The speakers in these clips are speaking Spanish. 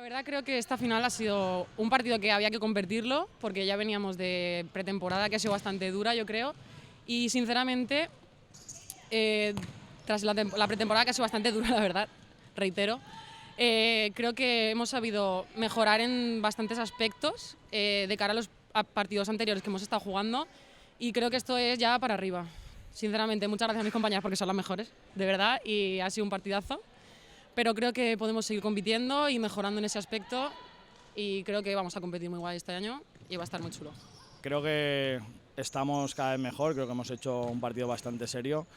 verdad creo que esta final ha sido un partido que había que convertirlo, porque ya veníamos de pretemporada que ha sido bastante dura, yo creo. Y sinceramente, tras la pretemporada que ha sido bastante dura, la verdad, reitero, creo que hemos sabido mejorar en bastantes aspectos de cara a los partidos anteriores que hemos estado jugando, y creo que esto es ya para arriba. Sinceramente, muchas gracias a mis compañeras porque son las mejores, de verdad, y ha sido un partidazo. Pero creo que podemos seguir compitiendo y mejorando en ese aspecto, y creo que vamos a competir muy guay este año y va a estar muy chulo. Creo que estamos cada vez mejor, creo que hemos hecho un partido bastante serio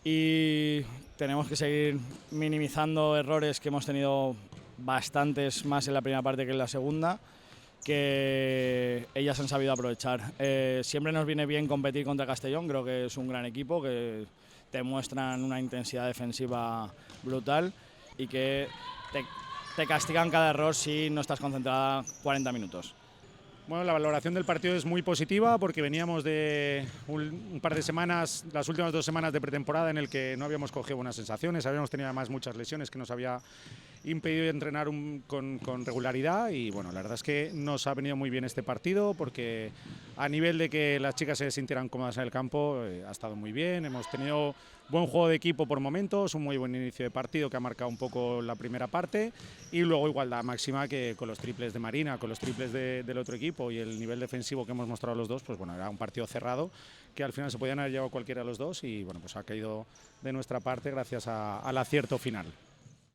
y tenemos que seguir minimizando errores que hemos tenido bastantes más en la primera parte que en la segunda, que ellas han sabido aprovechar. Siempre nos viene bien competir contra Castellón, creo que es un gran equipo, que te muestran una intensidad defensiva brutal y que te castigan cada error si no estás concentrada 40 minutos. Bueno, la valoración del partido es muy positiva porque veníamos de un par de semanas, las últimas 2 semanas de pretemporada en el que no habíamos cogido buenas sensaciones, habíamos tenido además muchas lesiones que nos había impedido entrenar con regularidad y bueno, la verdad es que nos ha venido muy bien este partido porque a nivel de que las chicas se sintieran cómodas en el campo ha estado muy bien, hemos tenido buen juego de equipo por momentos, un muy buen inicio de partido que ha marcado un poco la primera parte y luego igualdad máxima que con los triples de Marina, con los triples del otro equipo y el nivel defensivo que hemos mostrado los dos, pues bueno, era un partido cerrado que al final se podían haber llevado cualquiera de los dos y bueno, pues ha caído de nuestra parte gracias al acierto final.